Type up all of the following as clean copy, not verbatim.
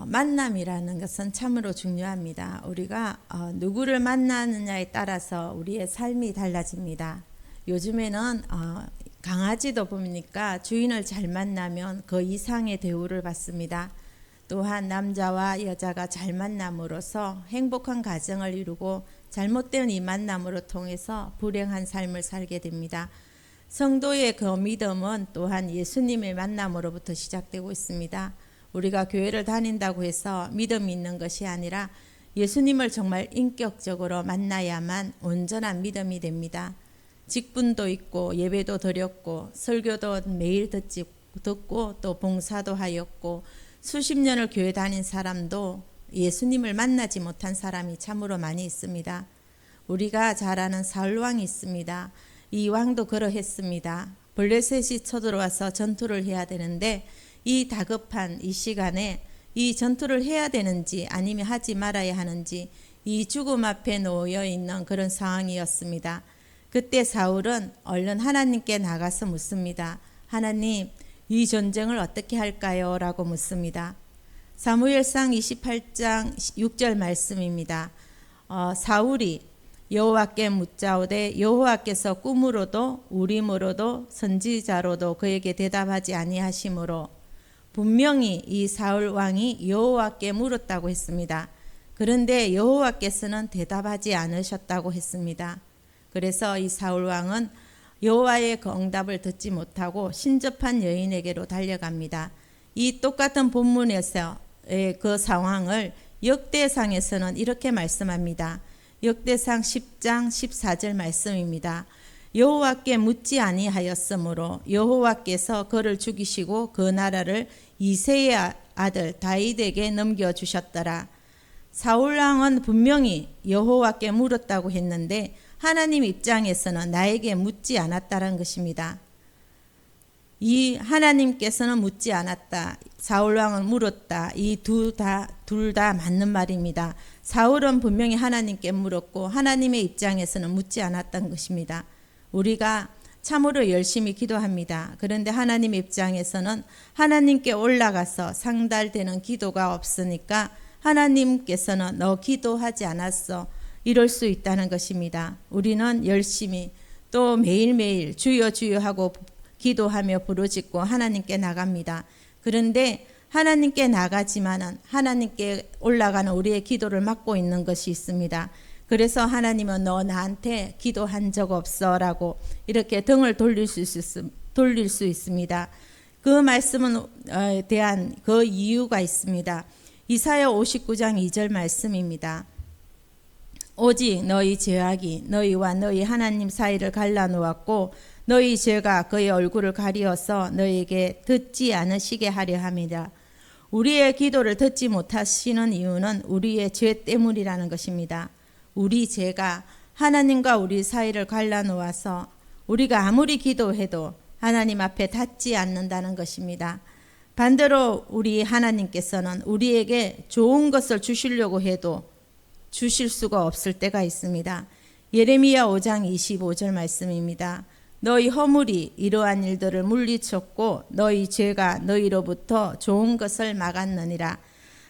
만남이라는 것은 참으로 중요합니다. 우리가 누구를 만나느냐에 따라서 우리의 삶이 달라집니다. 요즘에는 강아지도 보니까 주인을 잘 만나면 그 이상의 대우를 받습니다. 또한 남자와 여자가 잘 만남으로써 행복한 가정을 이루고 잘못된 이 만남으로 통해서 불행한 삶을 살게 됩니다. 성도의 그 믿음은 또한 예수님의 만남으로부터 시작되고 있습니다. 우리가 교회를 다닌다고 해서 믿음이 있는 것이 아니라 예수님을 정말 인격적으로 만나야만 온전한 믿음이 됩니다. 직분도 있고 예배도 드렸고 설교도 매일 듣고 또 봉사도 하였고 수십 년을 교회 다닌 사람도 예수님을 만나지 못한 사람이 참으로 많이 있습니다. 우리가 잘 아는 사울 왕이 있습니다. 이 왕도 그러했습니다. 블레셋이 쳐들어와서 전투를 해야 되는데 이 다급한 이 시간에 이 전투를 해야 되는지 아니면 하지 말아야 하는지 이 죽음 앞에 놓여 있는 그런 상황이었습니다. 그때 사울은 얼른 하나님께 나가서 묻습니다. 하나님, 이 전쟁을 어떻게 할까요? 라고 묻습니다. 사무엘상 28장 6절 말씀입니다. 사울이 여호와께 묻자오되 여호와께서 꿈으로도 우림으로도 선지자로도 그에게 대답하지 아니하시므로 분명히 이 사울 왕이 여호와께 물었다고 했습니다. 그런데 여호와께서는 대답하지 않으셨다고 했습니다. 그래서 이 사울 왕은 여호와의 그 응답을 듣지 못하고 신접한 여인에게로 달려갑니다. 이 똑같은 본문에서의 그 상황을 역대상에서는 이렇게 말씀합니다. 역대상 10장 14절 말씀입니다. 여호와께 묻지 아니하였으므로 여호와께서 그를 죽이시고 그 나라를 이새의 아들 다윗에게 넘겨주셨더라. 사울 왕은 분명히 여호와께 물었다고 했는데 하나님 입장에서는 나에게 묻지 않았다는 것입니다. 이 하나님께서는 묻지 않았다. 사울 왕은 물었다. 이 둘 다 맞는 말입니다. 사울은 분명히 하나님께 물었고 하나님의 입장에서는 묻지 않았던 것입니다. 우리가 참으로 열심히 기도합니다. 그런데 하나님 입장에서는 하나님께 올라가서 상달되는 기도가 없으니까 하나님께서는 너 기도하지 않았어. 이럴 수 있다는 것입니다. 우리는 열심히 또 매일매일 주여 주여 하고 기도하며 부르짖고 하나님께 나갑니다. 그런데 하나님께 나가지만은 하나님께 올라가는 우리의 기도를 막고 있는 것이 있습니다. 그래서 하나님은 너 나한테 기도한 적 없어 라고 이렇게 등을 돌릴 수 있습니다. 그 말씀에 대한 그 이유가 있습니다. 이사야 59장 2절 말씀입니다. 오직 너희 죄악이 너희와 너희 하나님 사이를 갈라놓았고 너희 죄가 그의 얼굴을 가리어서 너희에게 듣지 않으시게 하려 함이라. 우리의 기도를 듣지 못하시는 이유는 우리의 죄 때문이라는 것입니다. 우리 죄가 하나님과 우리 사이를 갈라놓아서 우리가 아무리 기도해도 하나님 앞에 닿지 않는다는 것입니다. 반대로 우리 하나님께서는 우리에게 좋은 것을 주시려고 해도 주실 수가 없을 때가 있습니다. 예레미야 5장 25절 말씀입니다. 너희 허물이 이러한 일들을 물리쳤고 너희 죄가 너희로부터 좋은 것을 막았느니라.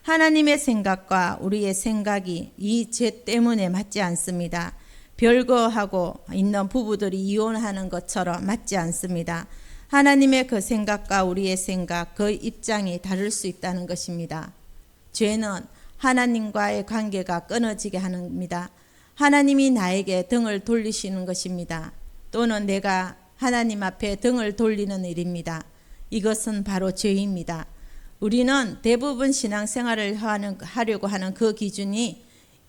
하나님의 생각과 우리의 생각이 이 죄 때문에 맞지 않습니다. 별거하고 있는 부부들이 이혼하는 것처럼 맞지 않습니다. 하나님의 그 생각과 우리의 생각, 그 입장이 다를 수 있다는 것입니다. 죄는 하나님과의 관계가 끊어지게 합니다. 하나님이 나에게 등을 돌리시는 것입니다. 또는 내가 하나님 앞에 등을 돌리는 일입니다. 이것은 바로 죄입니다. 우리는 대부분 신앙생활을 하려고 하는 그 기준이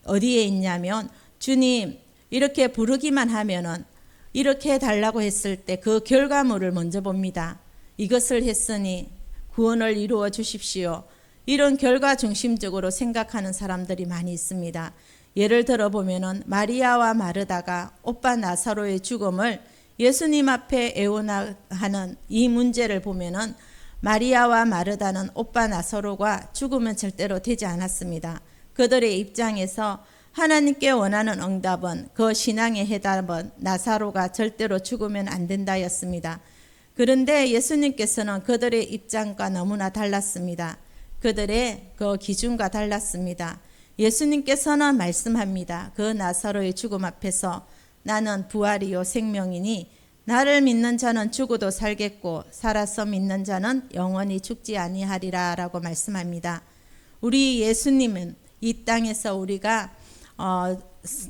어디에 있냐면 주님 이렇게 부르기만 하면은 이렇게 해달라고 했을 때 그 결과물을 먼저 봅니다. 이것을 했으니 구원을 이루어 주십시오. 이런 결과 중심적으로 생각하는 사람들이 많이 있습니다. 예를 들어 보면은 마리아와 마르다가 오빠 나사로의 죽음을 예수님 앞에 애원하는 이 문제를 보면은 마리아와 마르다는 오빠 나사로가 죽으면 절대로 되지 않았습니다. 그들의 입장에서 하나님께 원하는 응답은 그 신앙의 해답은 나사로가 절대로 죽으면 안 된다였습니다. 그런데 예수님께서는 그들의 입장과 너무나 달랐습니다. 그들의 그 기준과 달랐습니다. 예수님께서는 말씀합니다. 그 나사로의 죽음 앞에서 나는 부활이요 생명이니 나를 믿는 자는 죽어도 살겠고 살아서 믿는 자는 영원히 죽지 아니하리라 라고 말씀합니다. 우리 예수님은 이 땅에서 우리가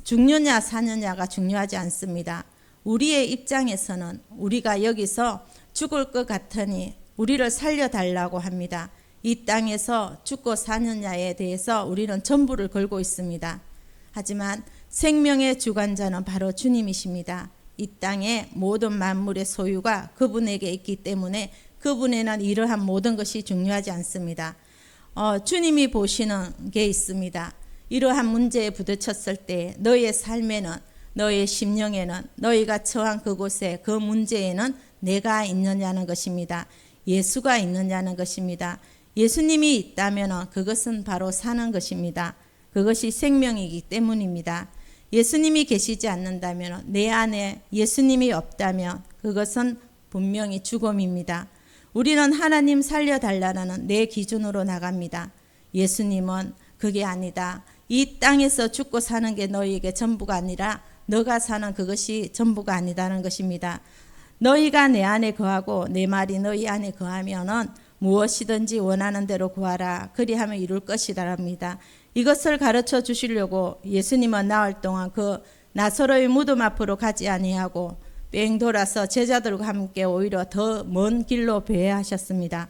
죽느냐 사느냐가 중요하지 않습니다. 우리의 입장에서는 우리가 여기서 죽을 것 같으니 우리를 살려달라고 합니다. 이 땅에서 죽고 사느냐에 대해서 우리는 전부를 걸고 있습니다. 하지만 생명의 주관자는 바로 주님이십니다. 이 땅의 모든 만물의 소유가 그분에게 있기 때문에 그분에는 이러한 모든 것이 중요하지 않습니다. 주님이 보시는 게 있습니다. 이러한 문제에 부딪혔을 때 너의 삶에는, 너의 심령에는, 너희가 처한 그곳에 그 문제에는 내가 있느냐는 것입니다. 예수가 있느냐는 것입니다. 예수님이 있다면 그것은 바로 사는 것입니다. 그것이 생명이기 때문입니다. 예수님이 계시지 않는다면, 내 안에 예수님이 없다면 그것은 분명히 죽음입니다. 우리는 하나님 살려달라는 내 기준으로 나갑니다. 예수님은 그게 아니다. 이 땅에서 죽고 사는 게 너희에게 전부가 아니라 너가 사는 그것이 전부가 아니다는 것입니다. 너희가 내 안에 거하고 내 말이 너희 안에 거하면은 무엇이든지 원하는 대로 구하라. 그리하면 이룰 것이라랍니다. 이것을 가르쳐 주시려고 예수님은 나흘 동안 그 나사로의 무덤 앞으로 가지 아니하고 뺑 돌아서 제자들과 함께 오히려 더 먼 길로 배회하셨습니다.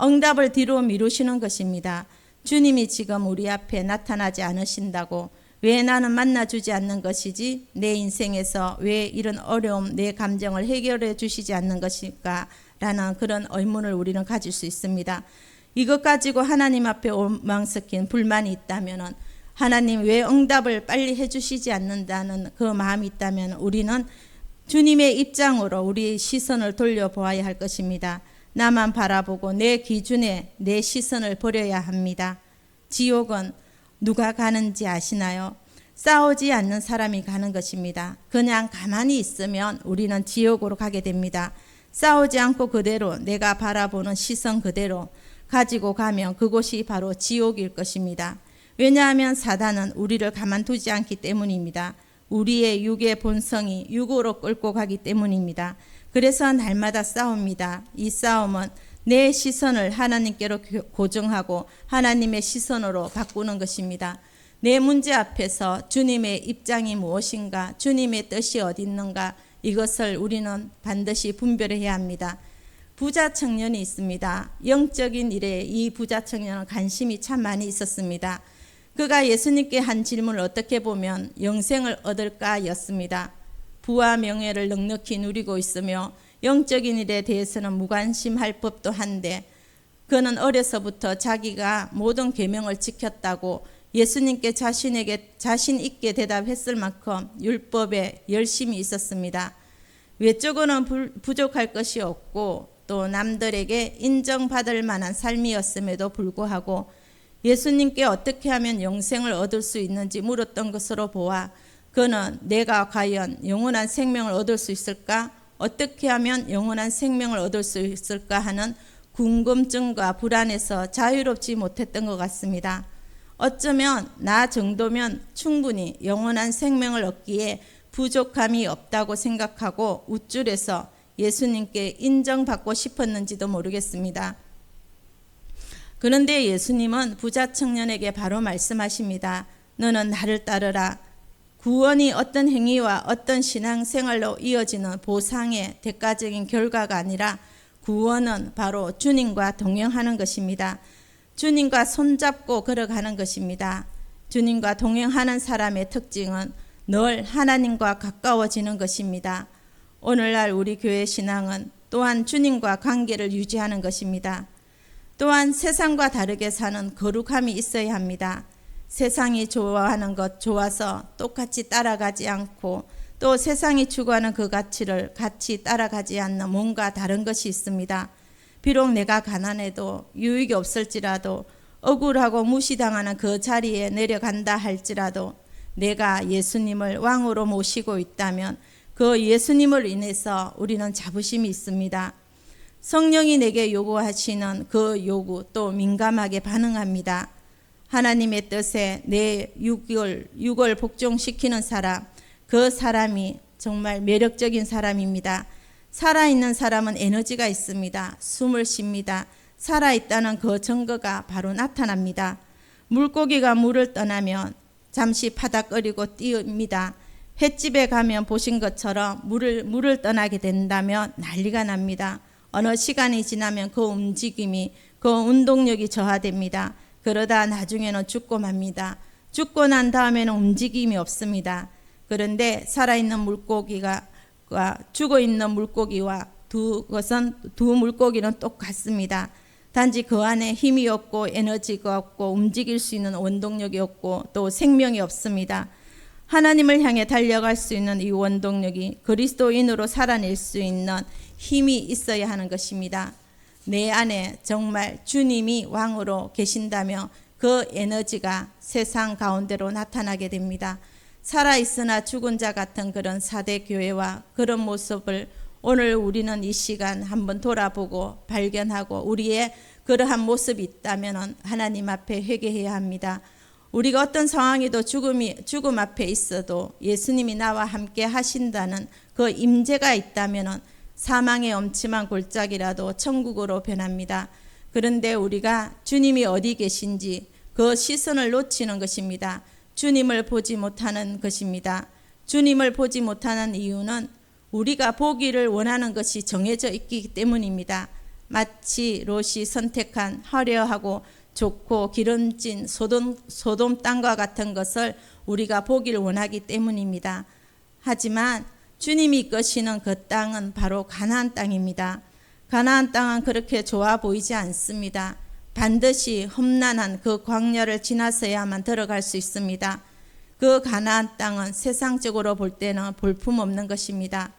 응답을 뒤로 미루시는 것입니다. 주님이 지금 우리 앞에 나타나지 않으신다고 왜 나는 만나주지 않는 것이지, 내 인생에서 왜 이런 어려움, 내 감정을 해결해 주시지 않는 것일까 라는 그런 의문을 우리는 가질 수 있습니다. 이것 가지고 하나님 앞에 원망 섞인 불만이 있다면, 하나님 왜 응답을 빨리 해주시지 않는다는 그 마음이 있다면 우리는 주님의 입장으로 우리 시선을 돌려보아야 할 것입니다. 나만 바라보고 내 기준에 내 시선을 버려야 합니다. 지옥은 누가 가는지 아시나요? 싸우지 않는 사람이 가는 것입니다. 그냥 가만히 있으면 우리는 지옥으로 가게 됩니다. 싸우지 않고 그대로 내가 바라보는 시선 그대로 가지고 가면 그곳이 바로 지옥일 것입니다. 왜냐하면 사단은 우리를 가만두지 않기 때문입니다. 우리의 육의 본성이 육으로 끌고 가기 때문입니다. 그래서 날마다 싸웁니다. 이 싸움은 내 시선을 하나님께로 고정하고 하나님의 시선으로 바꾸는 것입니다. 내 문제 앞에서 주님의 입장이 무엇인가, 주님의 뜻이 어디 있는가, 이것을 우리는 반드시 분별해야 합니다. 부자 청년이 있습니다. 영적인 일에 이 부자 청년은 관심이 참 많이 있었습니다. 그가 예수님께 한 질문을 어떻게 보면 영생을 얻을까 였습니다. 부와 명예를 넉넉히 누리고 있으며 영적인 일에 대해서는 무관심할 법도 한데, 그는 어려서부터 자기가 모든 계명을 지켰다고 예수님께 자신 있게 대답했을 만큼 율법에 열심히 있었습니다. 외적으로는 부족할 것이 없고 또 남들에게 인정받을 만한 삶이었음에도 불구하고 예수님께 어떻게 하면 영생을 얻을 수 있는지 물었던 것으로 보아 그는 내가 과연 영원한 생명을 얻을 수 있을까? 어떻게 하면 영원한 생명을 얻을 수 있을까 하는 궁금증과 불안에서 자유롭지 못했던 것 같습니다. 어쩌면 나 정도면 충분히 영원한 생명을 얻기에 부족함이 없다고 생각하고 우쭐해서 예수님께 인정받고 싶었는지도 모르겠습니다. 그런데 예수님은 부자 청년에게 바로 말씀하십니다. 너는 나를 따르라. 구원이 어떤 행위와 어떤 신앙생활로 이어지는 보상의 대가적인 결과가 아니라 구원은 바로 주님과 동행하는 것입니다. 주님과 손잡고 걸어가는 것입니다. 주님과 동행하는 사람의 특징은 늘 하나님과 가까워지는 것입니다. 오늘날 우리 교회 신앙은 또한 주님과 관계를 유지하는 것입니다. 또한 세상과 다르게 사는 거룩함이 있어야 합니다. 세상이 좋아하는 것 좋아서 똑같이 따라가지 않고 또 세상이 추구하는 그 가치를 같이 따라가지 않는 뭔가 다른 것이 있습니다. 비록 내가 가난해도 유익이 없을지라도 억울하고 무시당하는 그 자리에 내려간다 할지라도 내가 예수님을 왕으로 모시고 있다면 그 예수님을 인해서 우리는 자부심이 있습니다. 성령이 내게 요구하시는 그 요구 또 민감하게 반응합니다. 하나님의 뜻에 내 육을 복종시키는 사람, 그 사람이 정말 매력적인 사람입니다. 살아있는 사람은 에너지가 있습니다. 숨을 쉽니다. 살아있다는 그 증거가 바로 나타납니다. 물고기가 물을 떠나면 잠시 파닥거리고 띄웁니다. 횟집에 가면 보신 것처럼 물을 떠나게 된다면 난리가 납니다. 어느 시간이 지나면 그 움직임이, 그 운동력이 저하됩니다. 그러다 나중에는 죽고 맙니다. 죽고 난 다음에는 움직임이 없습니다. 그런데 살아있는 물고기가 죽어있는 물고기와 두 물고기는 똑같습니다. 단지 그 안에 힘이 없고 에너지가 없고 움직일 수 있는 원동력이 없고 또 생명이 없습니다. 하나님을 향해 달려갈 수 있는 이 원동력이 그리스도인으로 살아낼 수 있는 힘이 있어야 하는 것입니다. 내 안에 정말 주님이 왕으로 계신다면 그 에너지가 세상 가운데로 나타나게 됩니다. 살아있으나 죽은 자 같은 그런 사대 교회와 그런 모습을 오늘 우리는 이 시간 한번 돌아보고 발견하고 우리의 그러한 모습이 있다면 하나님 앞에 회개해야 합니다. 우리가 어떤 상황에도 죽음 앞에 있어도 예수님이 나와 함께 하신다는 그 임재가 있다면 사망의 엄침한 골짜기라도 천국으로 변합니다. 그런데 우리가 주님이 어디 계신지 그 시선을 놓치는 것입니다. 주님을 보지 못하는 것입니다. 주님을 보지 못하는 이유는 우리가 보기를 원하는 것이 정해져 있기 때문입니다. 마치 롯이 선택한 화려하고 좋고 기름진 소돔 땅과 같은 것을 우리가 보기를 원하기 때문입니다. 하지만 주님이 이끄시는 그 땅은 바로 가나안 땅입니다. 가나안 땅은 그렇게 좋아 보이지 않습니다. 반드시 험난한 그 광야를 지나서야만 들어갈 수 있습니다. 그 가나안 땅은 세상적으로 볼 때는 볼품없는 것입니다.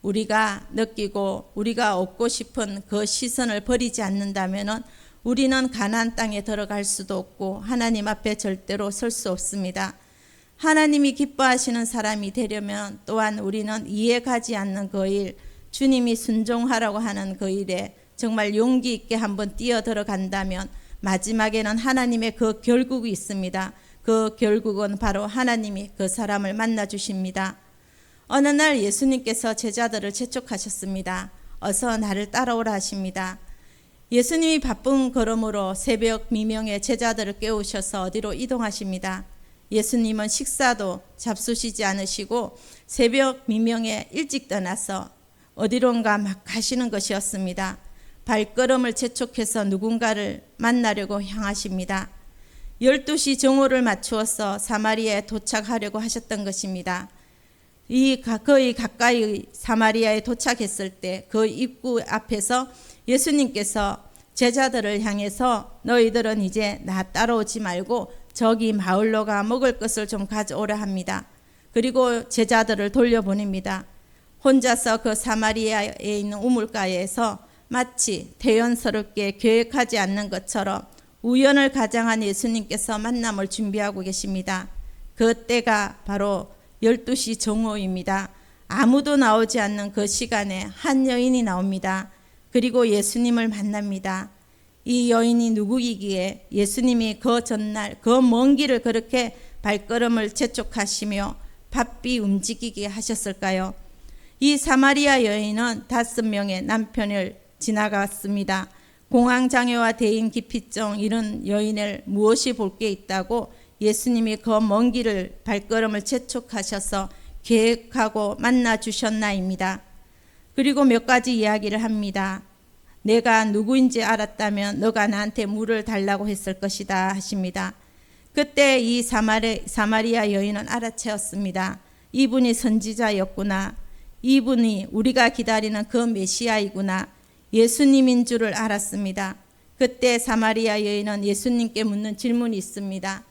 우리가 느끼고 우리가 얻고 싶은 그 시선을 버리지 않는다면 우리는 가나안 땅에 들어갈 수도 없고 하나님 앞에 절대로 설 수 없습니다. 하나님이 기뻐하시는 사람이 되려면 또한 우리는 이해가지 않는 그 일, 주님이 순종하라고 하는 그 일에 정말 용기 있게 한번 뛰어 들어간다면 마지막에는 하나님의 그 결국이 있습니다. 그 결국은 바로 하나님이 그 사람을 만나 주십니다. 어느 날 예수님께서 제자들을 재촉하셨습니다. 어서 나를 따라오라 하십니다. 예수님이 바쁜 걸음으로 새벽 미명에 제자들을 깨우셔서 어디로 이동하십니다. 예수님은 식사도 잡수시지 않으시고 새벽 미명에 일찍 떠나서 어디론가 막 가시는 것이었습니다. 발걸음을 재촉해서 누군가를 만나려고 향하십니다. 12시 정오를 맞추어서 사마리아에 도착하려고 하셨던 것입니다. 거의 가까이 사마리아에 도착했을 때 그 입구 앞에서 예수님께서 제자들을 향해서 너희들은 이제 나 따라오지 말고 저기 마을로 가 먹을 것을 좀 가져오라 합니다. 그리고 제자들을 돌려보냅니다. 혼자서 그 사마리아에 있는 우물가에서 마치 대연스럽게 계획하지 않는 것처럼 우연을 가장한 예수님께서 만남을 준비하고 계십니다. 그때가 바로 12시 정오입니다. 아무도 나오지 않는 그 시간에 한 여인이 나옵니다. 그리고 예수님을 만납니다. 이 여인이 누구이기에 예수님이 그 전날 그 먼 길을 그렇게 발걸음을 재촉하시며 바삐 움직이게 하셨을까요? 이 사마리아 여인은 5명의 남편을 지나갔습니다. 공황장애와 대인기피증 이런 여인을 무엇이 볼 게 있다고 예수님이 그 먼 길을 발걸음을 재촉하셔서 계획하고 만나 주셨나입니다. 그리고 몇 가지 이야기를 합니다. 내가 누구인지 알았다면 너가 나한테 물을 달라고 했을 것이다 하십니다. 그때 이 사마리아 여인은 알아채었습니다. 이분이 선지자였구나. 이분이 우리가 기다리는 그 메시아이구나. 예수님인 줄을 알았습니다. 그때 사마리아 여인은 예수님께 묻는 질문이 있습니다.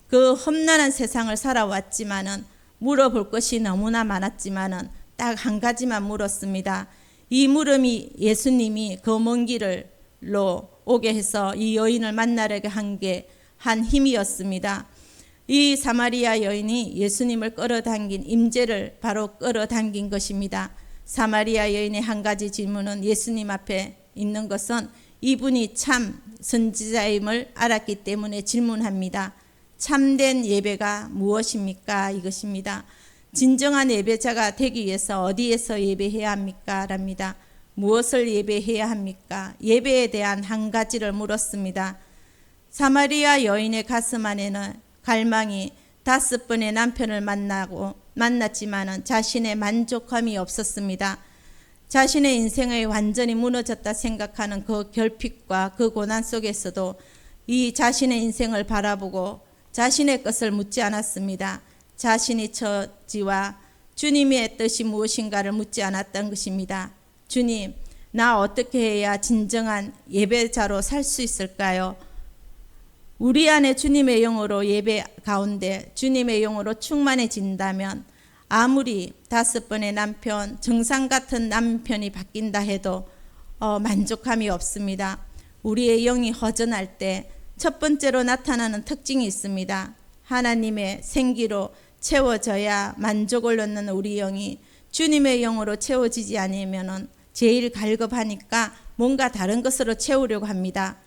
그 험난한 세상을 살아왔지만은 물어볼 것이 너무나 많았지만은 딱 한 가지만 물었습니다. 이 물음이 예수님이 그 먼 길로 오게 해서 이 여인을 만나려게 한 힘이었습니다. 이 사마리아 여인이 예수님을 끌어당긴 임재를 바로 끌어당긴 것입니다. 사마리아 여인의 한 가지 질문은 예수님 앞에 있는 것은 이분이 참 선지자임을 알았기 때문에 질문합니다. 참된 예배가 무엇입니까? 이것입니다. 진정한 예배자가 되기 위해서 어디에서 예배해야 합니까? 랍니다. 무엇을 예배해야 합니까? 예배에 대한 한 가지를 물었습니다. 사마리아 여인의 가슴 안에는 갈망이 5번의 남편을 만났지만 자신의 만족함이 없었습니다. 자신의 인생이 완전히 무너졌다 생각하는 그 결핍과 그 고난 속에서도 이 자신의 인생을 바라보고 자신의 것을 묻지 않았습니다. 자신의 처지와 주님의 뜻이 무엇인가를 묻지 않았던 것입니다. 주님, 나 어떻게 해야 진정한 예배자로 살 수 있을까요? 우리 안에 주님의 영으로 예배 가운데 주님의 영으로 충만해진다면 아무리 5번의 남편, 정상 같은 남편이 바뀐다 해도 만족함이 없습니다. 우리의 영이 허전할 때 첫 번째로 나타나는 특징이 있습니다. 하나님의 생기로 채워져야 만족을 얻는 우리 영이 주님의 영으로 채워지지 않으면 제일 갈급하니까 뭔가 다른 것으로 채우려고 합니다.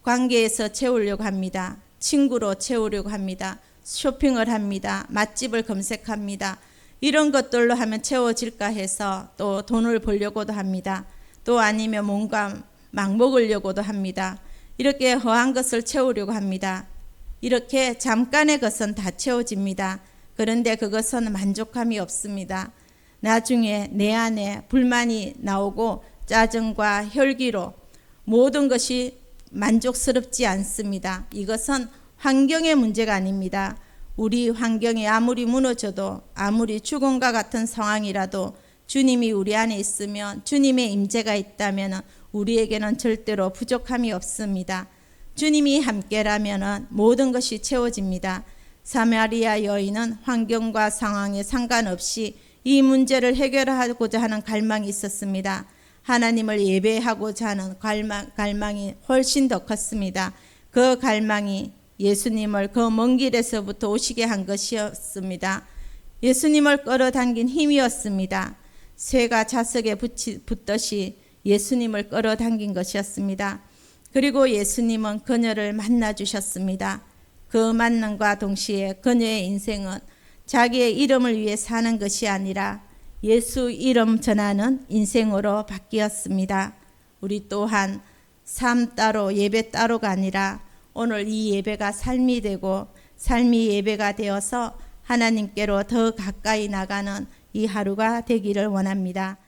관계에서 채우려고 합니다. 친구로 채우려고 합니다. 쇼핑을 합니다. 맛집을 검색합니다. 이런 것들로 하면 채워질까 해서 또 돈을 벌려고도 합니다. 또 아니면 뭔가 막 먹으려고도 합니다. 이렇게 허한 것을 채우려고 합니다. 이렇게 잠깐의 것은 다 채워집니다. 그런데 그것은 만족함이 없습니다. 나중에 내 안에 불만이 나오고 짜증과 혈기로 모든 것이 만족스럽지 않습니다. 이것은 환경의 문제가 아닙니다. 우리 환경이 아무리 무너져도 아무리 죽음과 같은 상황이라도 주님이 우리 안에 있으면 주님의 임재가 있다면 우리에게는 절대로 부족함이 없습니다. 주님이 함께라면 모든 것이 채워집니다. 사마리아 여인은 환경과 상황에 상관없이 이 문제를 해결하고자 하는 갈망이 있었습니다. 하나님을 예배하고자 하는 갈망이 훨씬 더 컸습니다. 그 갈망이 예수님을 그 먼 길에서부터 오시게 한 것이었습니다. 예수님을 끌어당긴 힘이었습니다. 쇠가 자석에 붙듯이 예수님을 끌어당긴 것이었습니다. 그리고 예수님은 그녀를 만나 주셨습니다. 그 만남과 동시에 그녀의 인생은 자기의 이름을 위해 사는 것이 아니라 예수 이름 전하는 인생으로 바뀌었습니다. 우리 또한 삶 따로 예배 따로가 아니라 오늘 이 예배가 삶이 되고 삶이 예배가 되어서 하나님께로 더 가까이 나가는 이 하루가 되기를 원합니다.